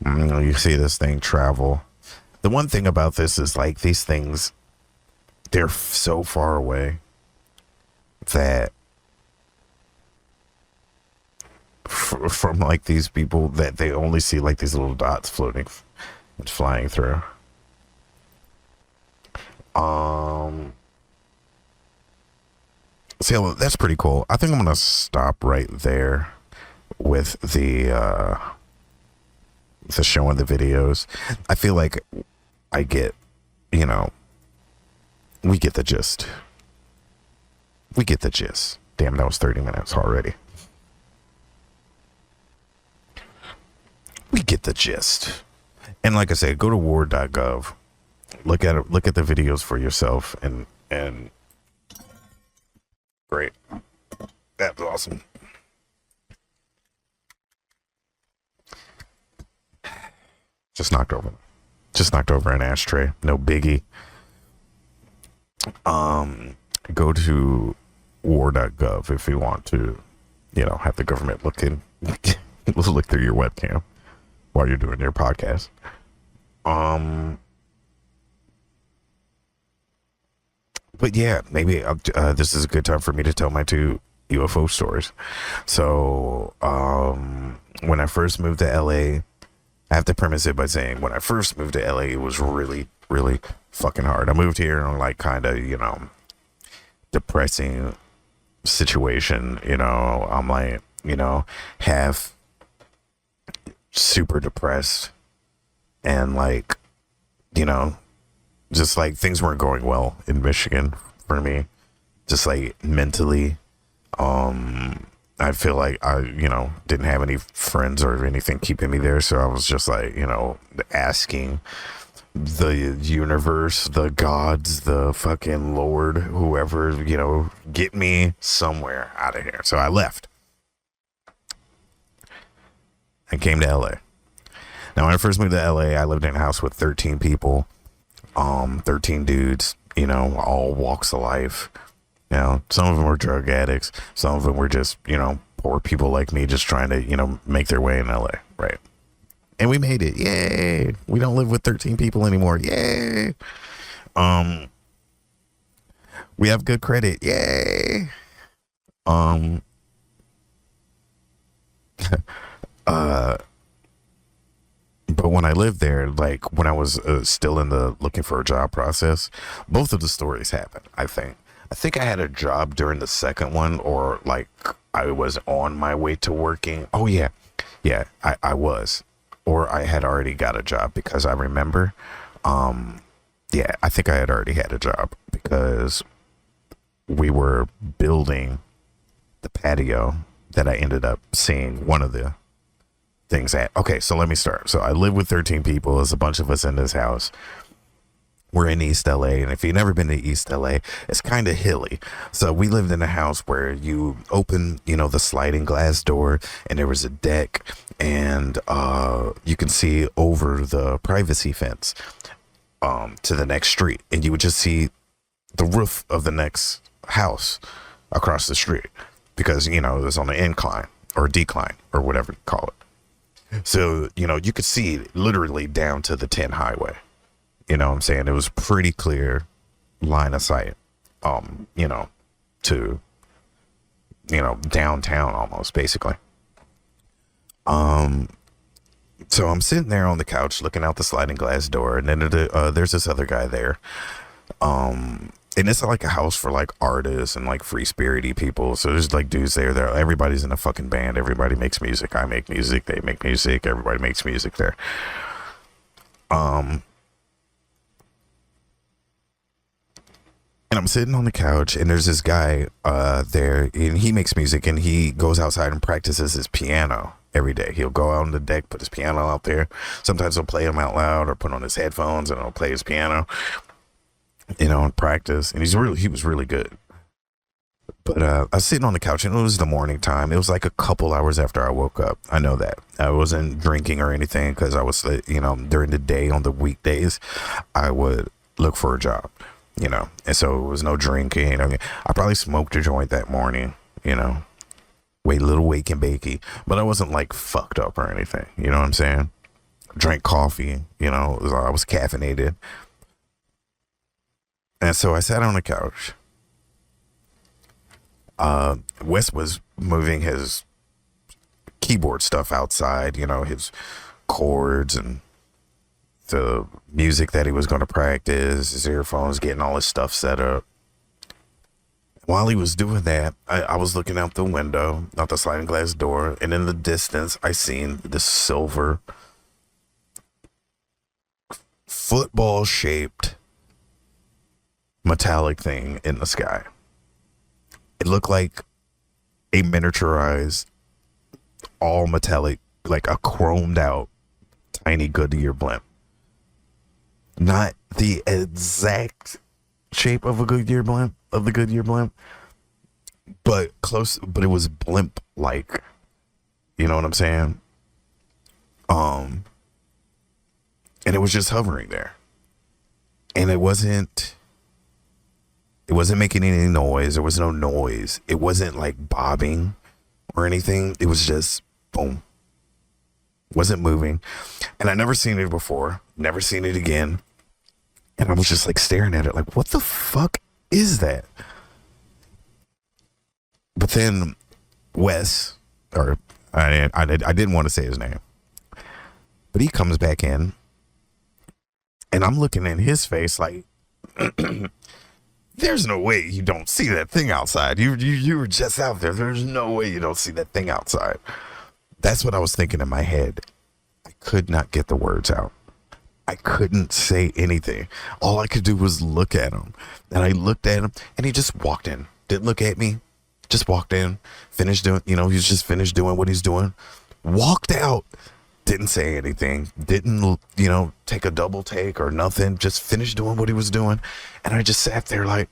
You see this thing travel. The one thing about this is like these things, they're so far away that from like these people that they only see like these little dots floating and flying through. So that's pretty cool. I think I'm gonna stop right there with the showing the videos. I feel like I get, you know, we get the gist. We get the gist. Damn, that was 30 minutes already. We get the gist. And like I said, go to war.gov. Look at it, look at the videos for yourself, and great. That's awesome. Just knocked over an ashtray. No biggie. Go to war.gov if you want to, you know, have the government look through your webcam while you're doing your podcast. But yeah, maybe this is a good time for me to tell my two UFO stories. So, when I first moved to LA, I have to premise it by saying when I first moved to LA, it was really, really fucking hard. I moved here in like kind of, you know, depressing situation. You know, I'm like, you know, half super depressed and like, you know, just like things weren't going well in Michigan for me, just like mentally. I feel like I, you know, didn't have any friends or anything keeping me there. So I was just like, you know, asking the universe, the gods, the fucking Lord, whoever, you know, get me somewhere out of here. So I left and came to LA. Now, when I first moved to LA, I lived in a house with 13 people, 13 dudes, you know, all walks of life. You know, some of them were drug addicts. Some of them were just, you know, poor people like me just trying to, you know, make their way in LA. Right. And we made it. Yay. We don't live with 13 people anymore. Yay. We have good credit. Yay. But when I lived there, like when I was still in the looking for a job process, both of the stories happened, I think. I think I had a job during the second one, or like I was on my way to working. Oh, yeah. Yeah, I was. Or I had already got a job because I remember. Yeah, I think I had already had a job because we were building the patio that I ended up seeing one of the things at. Okay, so let me start. So I live with 13 people. There's a bunch of us in this house. We're in East LA, and if you've never been to East LA, it's kind of hilly. So we lived in a house where you open, you know, the sliding glass door, and there was a deck, and you can see over the privacy fence to the next street, and you would just see the roof of the next house across the street because, you know, it was on an incline or decline or whatever you call it. So, you know, you could see literally down to the 10 highway. You know what I'm saying? It was pretty clear line of sight. you know, to, you know, downtown almost basically. So I'm sitting there on the couch looking out the sliding glass door, and then there's this other guy there. And it's like a house for like artists and like free spirity people. So there's like dudes there. Everybody's in a fucking band. Everybody makes music. I make music. They make music. Everybody makes music there. And I'm sitting on the couch, and there's this guy there, and he makes music, and he goes outside and practices his piano every day. He'll go out on the deck, put his piano out there. Sometimes he'll play him out loud or put on his headphones, and he'll play his piano, you know, and practice. And he was really good. But I was sitting on the couch, and it was the morning time. It was like a couple hours after I woke up. I know that. I wasn't drinking or anything because I was, you know, during the day on the weekdays, I would look for a job, you know. And so it was no drinking. I probably smoked a joint that morning, you know, little wake and bakey. But I wasn't like fucked up or anything. You know what I'm saying? Drank coffee, you know, I was caffeinated. And so I sat on the couch. Wes was moving his keyboard stuff outside, you know, his chords and the music that he was going to practice, his earphones, getting all his stuff set up. While he was doing that, I was looking out the window, out the sliding glass door, and in the distance, I seen this silver football-shaped metallic thing in the sky. It looked like a miniaturized, all metallic, like a chromed out, tiny Goodyear blimp. Not the exact shape of a Goodyear blimp, but close, but it was blimp-like. You know what I'm saying? And it was just hovering there. And it wasn't making any noise. There was no noise. It wasn't like bobbing or anything. It was just boom. Wasn't moving. And I never seen it before. Never seen it again. And I was just like staring at it like, what the fuck is that? But then Wes, or I didn't want to say his name, but he comes back in, and I'm looking in his face like, there's no way you don't see that thing outside. You were just out there. There's no way you don't see that thing outside. That's what I was thinking in my head. I could not get the words out. I couldn't say anything. All I could do was look at him. And I looked at him, and he just walked in. Didn't look at me. Just walked in. Finished doing, you know, he's just finished doing what he's doing. Walked out. Didn't say anything. Didn't, you know, take a double take or nothing. Just finished doing what he was doing. And I just sat there like,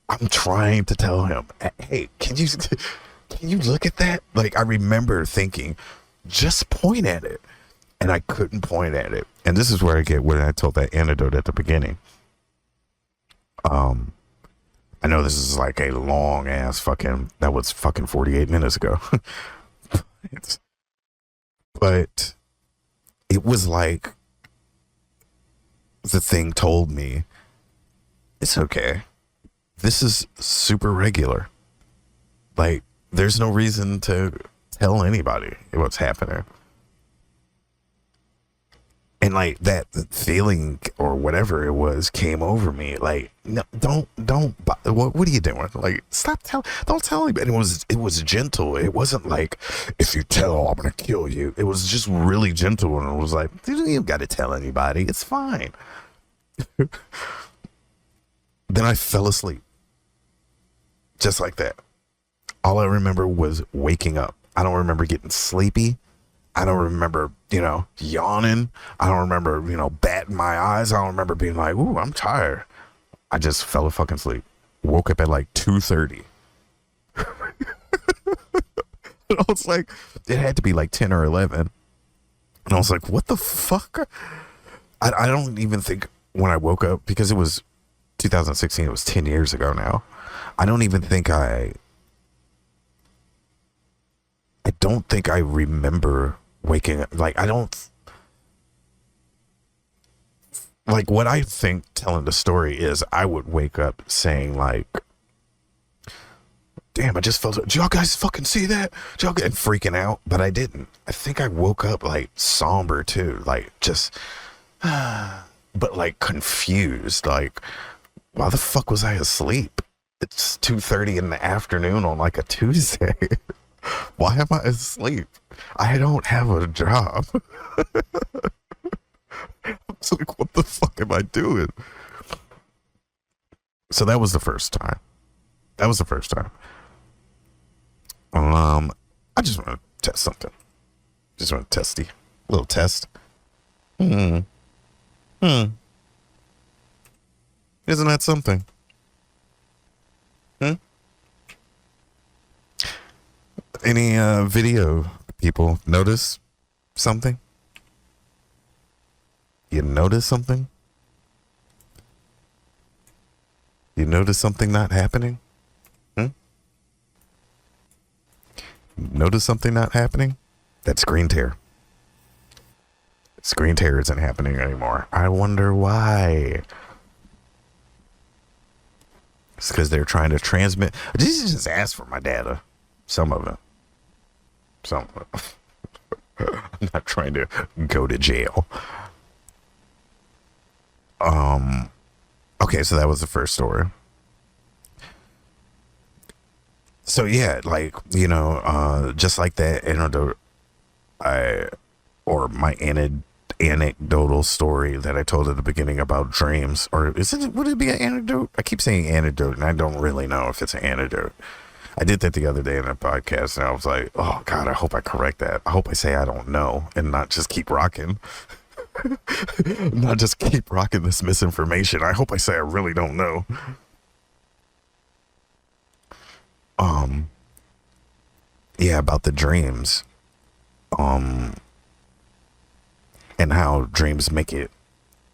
I'm trying to tell him, hey, can you look at that? Like, I remember thinking, just point at it. And I couldn't point at it. And this is where I get when I told that anecdote at the beginning. I know this is like a long ass that was fucking 48 minutes ago. But it was like the thing told me, it's okay. This is super regular. Like, there's no reason to tell anybody what's happening. And like that feeling or whatever it was came over me. Like, no, don't. What are you doing? Like, don't tell anybody. It was gentle. It wasn't like, if you tell, I'm gonna kill you. It was just really gentle, and it was like, you don't even got to tell anybody. It's fine. Then I fell asleep, just like that. All I remember was waking up. I don't remember getting sleepy. I don't remember, you know, yawning. I don't remember, you know, batting my eyes. I don't remember being like, ooh, I'm tired. I just fell a fucking sleep. Woke up at like 2:30. And I was like, it had to be like 10 or 11. And I was like, what the fuck? I don't even think when I woke up, because it was 2016, it was 10 years ago now. I don't even think I remember waking up. Like, I don't, like what I think telling the story is I would wake up saying like, damn, I just felt, did y'all guys fucking see that? Did y'all get freaking out? But I didn't. I think I woke up like somber too, like just, but like confused. Like, why the fuck was I asleep? It's 2:30 in the afternoon on like a Tuesday. Why am I asleep? I don't have a job. It's like, what the fuck am I doing? So that was the first time. I just want to test something. Just want to testy. Little test. Isn't that something? Any video people notice something? You notice something? You notice something not happening? Notice something not happening? That's screen tear. Screen tear isn't happening anymore. I wonder why. It's because they're trying to transmit. Just ask for my data. Some of it. I'm not trying to go to jail. Okay, so that was the first story. So yeah, like, you know, just like that anecdote, my anecdotal story that I told at the beginning about dreams, or would it be an anecdote? I keep saying anecdote, and I don't really know if it's an anecdote. I did that the other day in a podcast, and I was like, oh God, I hope I correct that. I hope I say I don't know and not just keep rocking. Not just keep rocking this misinformation. I hope I say I really don't know. Yeah, about the dreams. And how dreams make it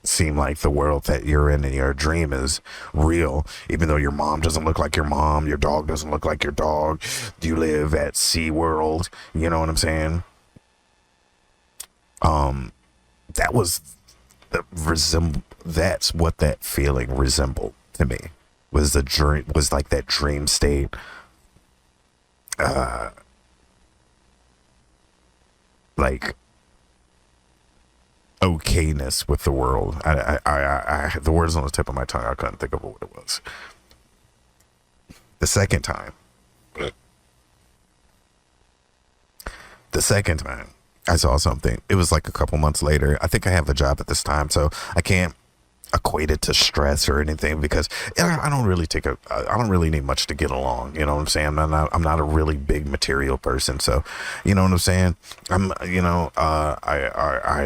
seem like the world that you're in and your dream is real, even though your mom doesn't look like your mom, your dog doesn't look like your dog, you live at SeaWorld, you know what I'm saying? That's what that feeling resembled to me, was the dream, was like that dream state. Like okayness with the world. I the words on the tip of my tongue, I couldn't think of what it was. The second time I saw something, it was like a couple months later. I think I have a job at this time, so I can't equate it to stress or anything, because I don't really I don't really need much to get along, you know what I'm saying? I'm not a really big material person, so you know what I'm saying? I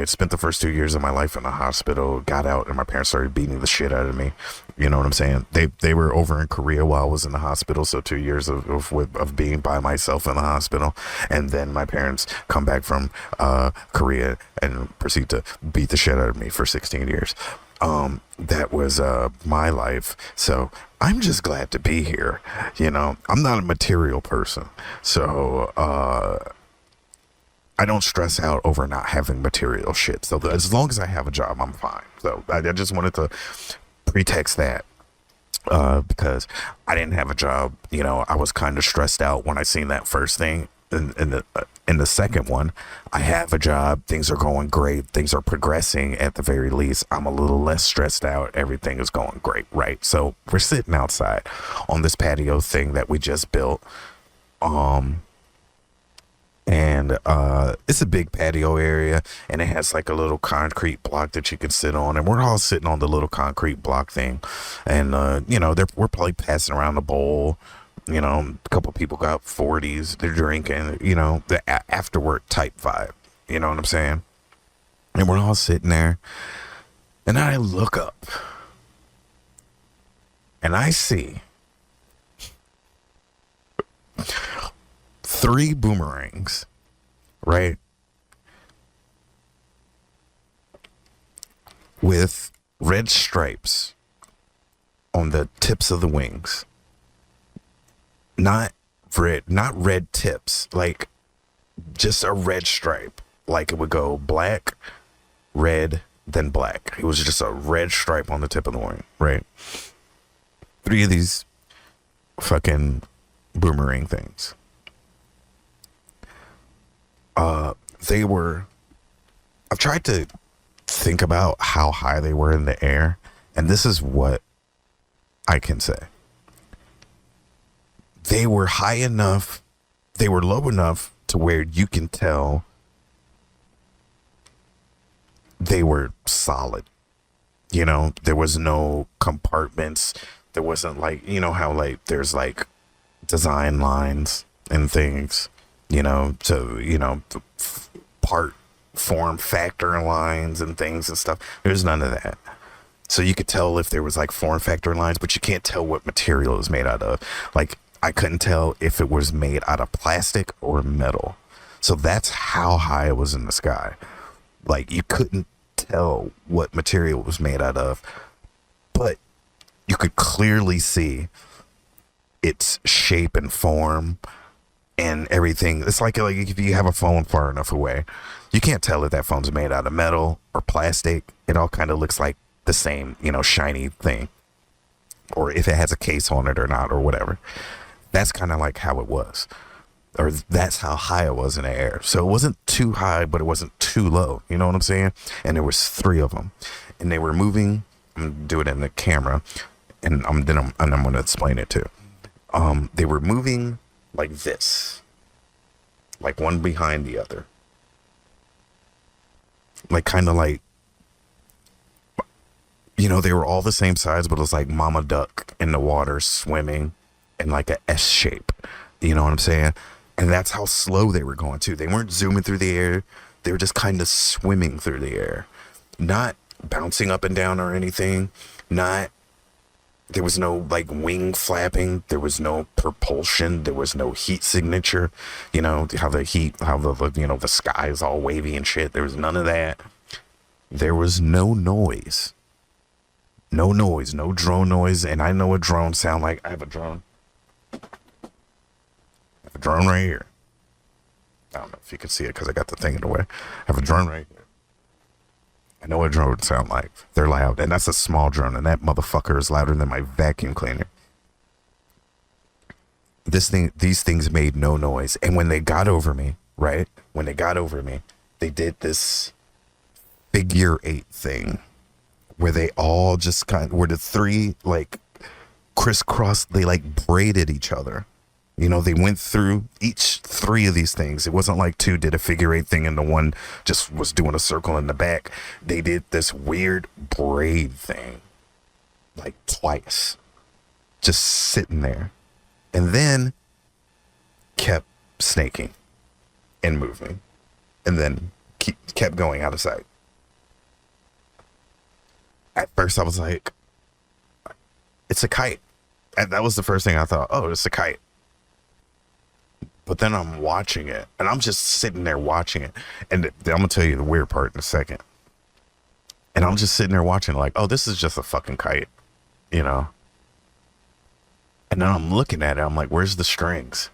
spent the first 2 years of my life in the hospital, got out, and my parents started beating the shit out of me. You know what I'm saying? They were over in Korea while I was in the hospital, so 2 years of being by myself in the hospital, and then my parents come back from Korea and proceed to beat the shit out of me for 16 years. That was my life. So I'm just glad to be here. You know, I'm not a material person, so I don't stress out over not having material shit. So as long as I have a job, I'm fine. So I just wanted to pretext that, because I didn't have a job. You know, I was kind of stressed out when I seen that first thing. In the second one, I have a job. Things are going great. Things are progressing at the very least. I'm a little less stressed out. Everything is going great, right? So we're sitting outside on this patio thing that we just built. And it's a big patio area, and it has like a little concrete block that you can sit on, and we're all sitting on the little concrete block thing, and you know, we're probably passing around the bowl. You know, a couple people got 40s, they're drinking, you know, the after work type vibe, you know what I'm saying? And we're all sitting there, and I look up, and I see 3 boomerangs, right? With red stripes on the tips of the wings. Not red tips, like just a red stripe. Like it would go black, red, then black. It was just a red stripe on the tip of the wing, right? 3 of these fucking boomerang things. They were, I've tried to think about how high they were in the air, and this is what I can say. They were high enough, they were low enough to where you can tell they were solid. You know, there was no compartments. There wasn't like, you know how like there's like design lines and things, you know, to, you know, part form factor lines and things and stuff. There's none of that. So you could tell if there was like form factor lines, but you can't tell what material it was made out of. Like, I couldn't tell if it was made out of plastic or metal. So that's how high it was in the sky. Like, you couldn't tell what material it was made out of, but you could clearly see its shape and form and everything. It's like if you have a phone far enough away, you can't tell if that phone's made out of metal or plastic. It all kind of looks like the same, you know, shiny thing, or if it has a case on it or not, or whatever. That's kind of like how it was, or that's how high it was in the air. So it wasn't too high, but it wasn't too low. You know what I'm saying? And there was 3 of them, and they were moving. I'm gonna do it in the camera, and I'm going to explain it too. They were moving like this, like one behind the other, like kind of like, you know, they were all the same size, but it was like mama duck in the water swimming in like a S shape. You know what I'm saying? And that's how slow they were going too. They weren't zooming through the air. They were just kind of swimming through the air, not bouncing up and down or anything. There was no like wing flapping. There was no propulsion. There was no heat signature. You know, how the you know, the sky is all wavy and shit. There was none of that. There was no noise. No noise, no drone noise. And I know what drones sound like. I have a drone. I have a drone right here. I don't know if you can see it because I got the thing in the way. I have a drone right here. I know what drones sound like. They're loud. And that's a small drone. And that motherfucker is louder than my vacuum cleaner. These things made no noise. And when they got over me, right? When they got over me, they did this figure 8 thing where they all just where the 3 like crisscrossed, they like braided each other. You know, they went through each 3 of these things. It wasn't like 2 did a figure 8 thing and the one just was doing a circle in the back. They did this weird braid thing like twice, just sitting there, and then kept snaking and moving, and then kept going out of sight. At first I was like, it's a kite. And that was the first thing I thought. Oh, it's a kite. But then I'm watching it, and I'm just sitting there watching it. And I'm going to tell you the weird part in a second. And I'm just sitting there watching like, oh, this is just a fucking kite, you know? And then I'm looking at it. I'm like, where's the strings?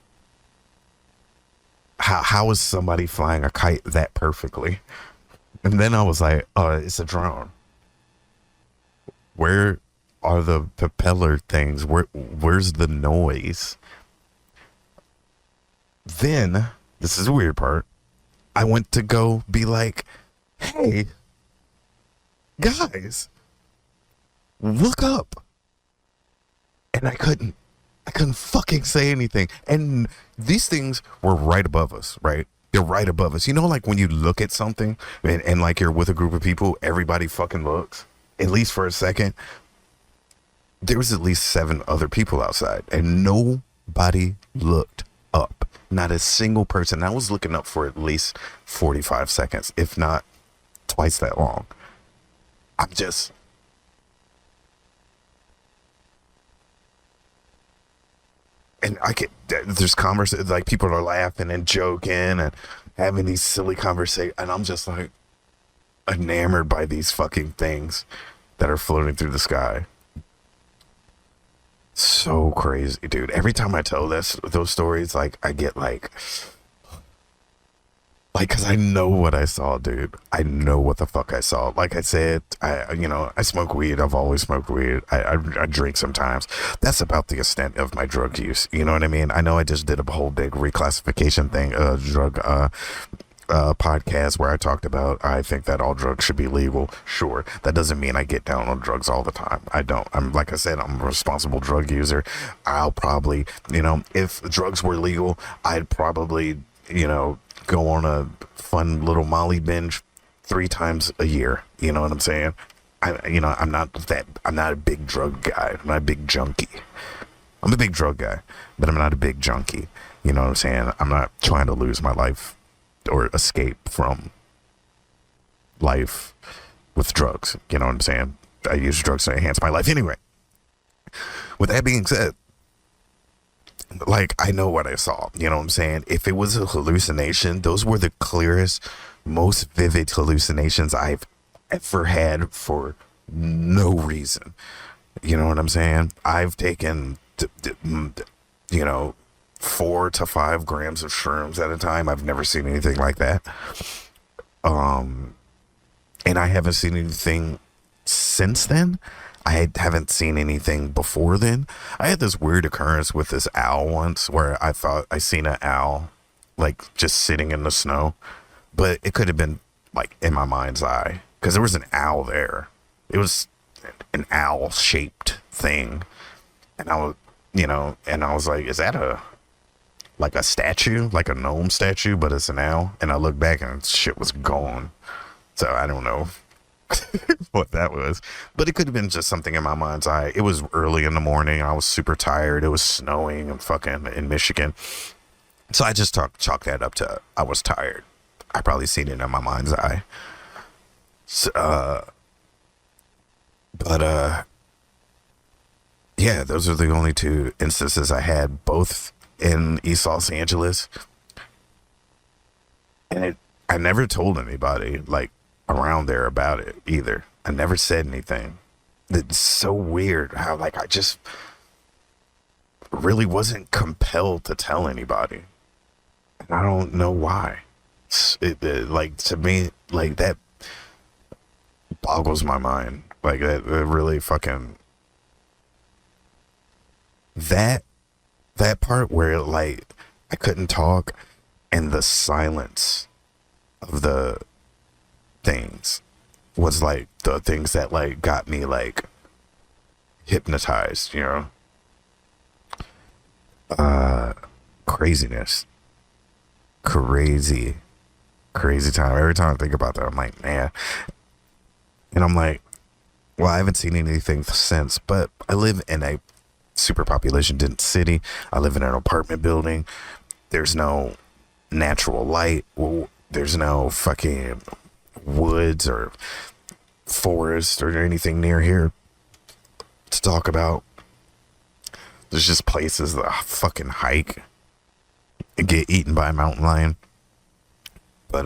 How is somebody flying a kite that perfectly? And then I was like, oh, it's a drone. Where are the propeller things? Where's the noise? Then, this is the weird part, I went to go be like, hey, guys, look up. And I couldn't fucking say anything. And these things were right above us, right? They're right above us. You know, like when you look at something and like you're with a group of people, everybody fucking looks, at least for a second. There was at least 7 other people outside, and nobody looked up. Not a single person. I was looking up for at least 45 seconds, if not twice that long. I'm just... And there's conversations, like people are laughing and joking and having these silly conversations, and I'm just like enamored by these fucking things that are floating through the sky. So crazy, dude. Every time I tell those stories, like I get like Like, cause I know what I saw, dude. I know what the fuck I saw. Like I said, I smoke weed. I've always smoked weed. I drink sometimes. That's about the extent of my drug use. You know what I mean? I know I just did a whole big reclassification thing, drug, podcast where I talked about I think that all drugs should be legal. Sure, that doesn't mean I get down on drugs all the time. I don't. I'm like I said, I'm a responsible drug user. I'll probably, if drugs were legal, I'd probably, go on a fun little Molly binge 3 times a year. You know what I'm saying? I'm not a big drug guy. I'm not a big junkie. I'm a big drug guy, but I'm not a big junkie. You know what I'm saying? I'm not trying to lose my life or escape from life with drugs. You know what I'm saying? I use drugs to enhance my life anyway. With that being said, like, I know what I saw. You know what I'm saying? If it was a hallucination, those were the clearest, most vivid hallucinations I've ever had for no reason. You know what I'm saying? I've taken, 4 to 5 grams of shrooms at a time. I've never seen anything like that. And I haven't seen anything since then. I haven't seen anything before then. I had this weird occurrence with this owl once where I thought I seen an owl like just sitting in the snow, but it could have been like in my mind's eye because there was an owl there. It was an owl shaped thing. And I was like, is that like a statue, like a gnome statue, but it's an owl? And I looked back and shit was gone. So I don't know what that was, but it could have been just something in my mind's eye. It was early in the morning. I was super tired. It was snowing and fucking in Michigan. So I just chalk that up to I was tired. I probably seen it in my mind's eye. So, yeah, those are the only 2 instances I had, both in East Los Angeles. And I never told anybody like around there about it either. I never said anything. It's so weird how like I just really wasn't compelled to tell anybody. And I don't know why. Like, to me, like, that boggles my mind. Like, that really fucking, that part where like I couldn't talk and the silence of the things was like the things that like got me like hypnotized, craziness, crazy time. Every time I think about that, I'm like, man. And I'm like, well, I haven't seen anything since, but I live in a super population dense city. I live in an apartment building. There's no natural light. There's no fucking woods or forest or anything near here to talk about. There's just places that fucking hike and get eaten by a mountain lion. But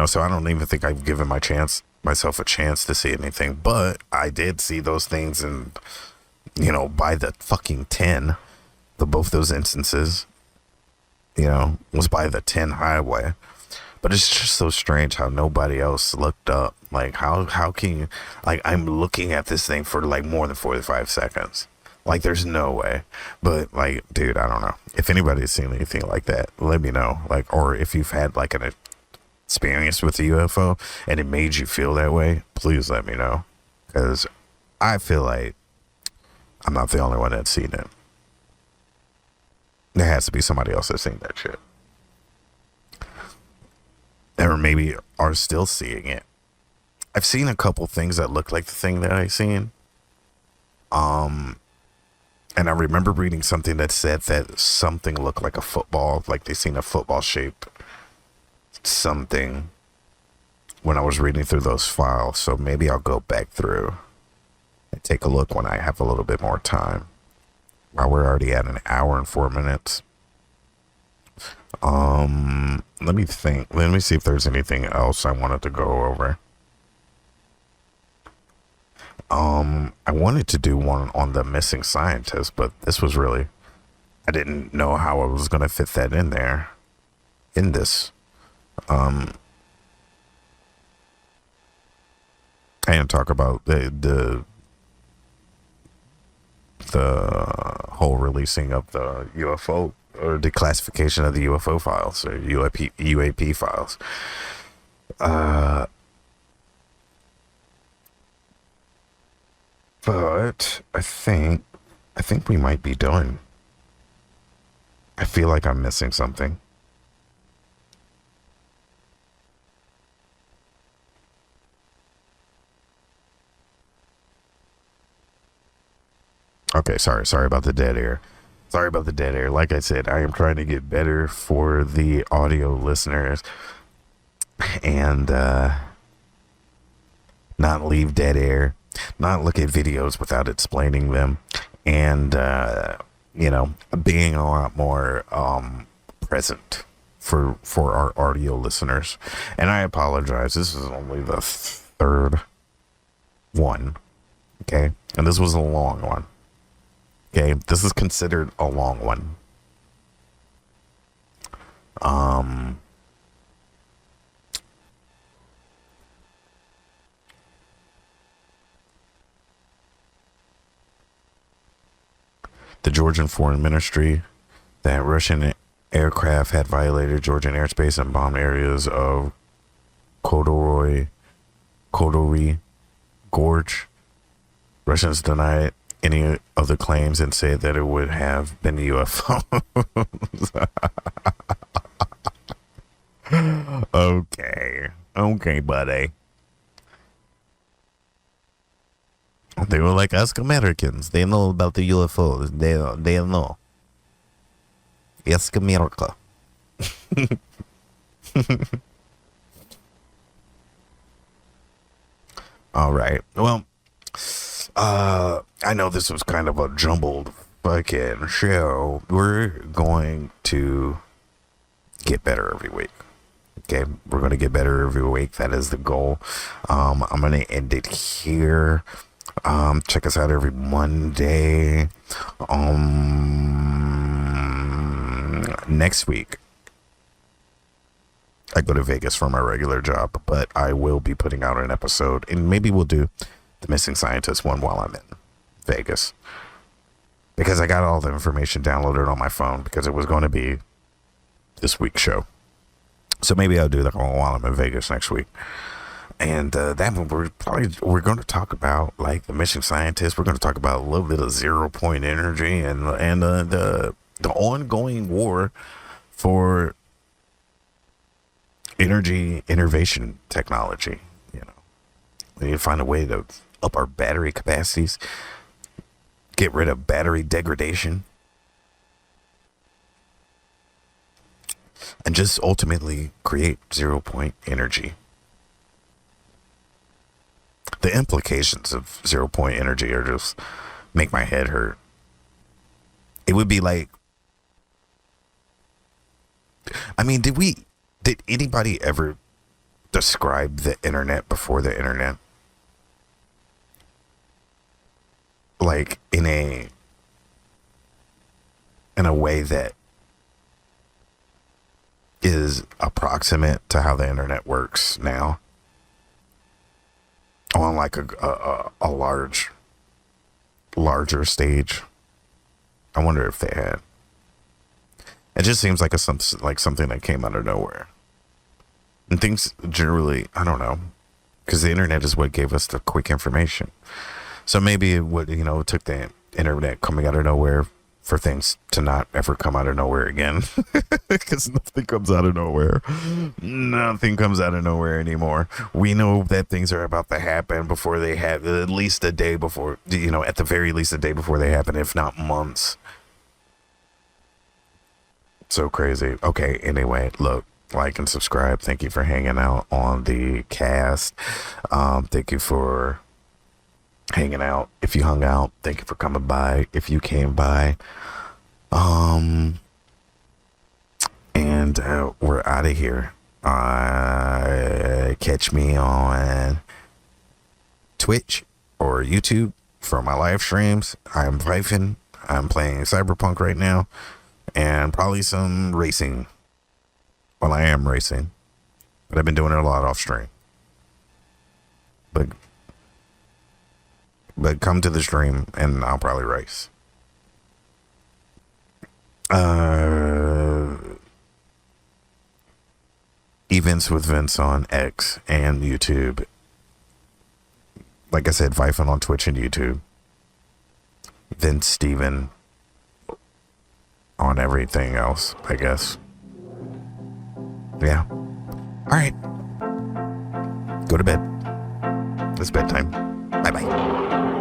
so I don't even think I've given myself a chance to see anything, but I did see those things, and by the fucking 10, both those instances, was by the 10 highway. But it's just so strange how nobody else looked up. Like, how can you, like, I'm looking at this thing for like more than 45 seconds. Like, there's no way. But like, dude, I don't know. If anybody's seen anything like that, let me know. Like, or if you've had like an experience with a UFO and it made you feel that way, please let me know. Because I feel like I'm not the only one that's seen it. There has to be somebody else that's seen that shit. Or maybe are still seeing it. I've seen a couple things that look like the thing that I seen. And I remember reading something that said that something looked like a football, like they seen a football shape something when I was reading through those files. So maybe I'll go back through and take a look when I have a little bit more time. While we're already at an hour and 4 minutes. Let me think. Let me see if there's anything else I wanted to go over. I wanted to do one on the missing scientist, but this was really I didn't know how I was going to fit that in there in this. And talk about the whole releasing of the UFO or declassification of the UFO files or UAP files. But I think we might be done. I feel like I'm missing something. Okay, sorry about the dead air. Sorry about the dead air. Like I said, I am trying to get better for the audio listeners and not leave dead air, not look at videos without explaining them, and being a lot more present for our audio listeners. And I apologize. This is only the third one. Okay, and this was a long one. Okay, this is considered a long one. The Georgian Foreign Ministry that Russian aircraft had violated Georgian airspace and bombed areas of Kodory Gorge. Russians denied any of the claims and said that it would have been UFOs. Okay, buddy. They were like, ask Americans. They know about the UFOs. They know. Ask America. All right. Well, I know this was kind of a jumbled fucking show. We're going to get better every week. Okay, we're going to get better every week. That is the goal. I'm going to end it here. Check us out every Monday. Next week, I go to Vegas for my regular job, but I will be putting out an episode, and maybe we'll do the Missing Scientist one while I'm in Vegas, because I got all the information downloaded on my phone because it was going to be this week's show. So maybe I'll do that while I'm in Vegas next week. And that one, we're going to talk about like the Missing Scientist. We're going to talk about a little bit of 0 point energy and the ongoing war for energy innovation technology. You know, we need to find a way to up our battery capacities, get rid of battery degradation, and just ultimately create 0 point energy. The implications of 0 point energy are just make my head hurt. It would be like, I mean, did anybody ever describe the internet before the internet? Like in a way that is approximate to how the internet works now, on like a larger stage. I wonder if they had. It just seems like something that came out of nowhere. And things generally, I don't know, because the internet is what gave us the quick information. So maybe it would, it took the internet coming out of nowhere for things to not ever come out of nowhere again. Because nothing comes out of nowhere. Nothing comes out of nowhere anymore. We know that things are about to happen before they happen, at least a day before, at the very least a day before they happen, if not months. So crazy. Okay, anyway, look, like and subscribe. Thank you for hanging out on the cast. Thank you for hanging out. If you hung out, thank you for coming by. If you came by, and we're out of here. Catch me on Twitch or YouTube for my live streams. I'm playing Cyberpunk right now. and probably some racing. Well, I am racing, but I've been doing it a lot off stream. But come to the stream and I'll probably race. Events with Vince on X and YouTube. Like I said, Vifin on Twitch and YouTube. Vince Steven on everything else, I guess. Yeah. All right. Go to bed. It's bedtime. Bye-bye.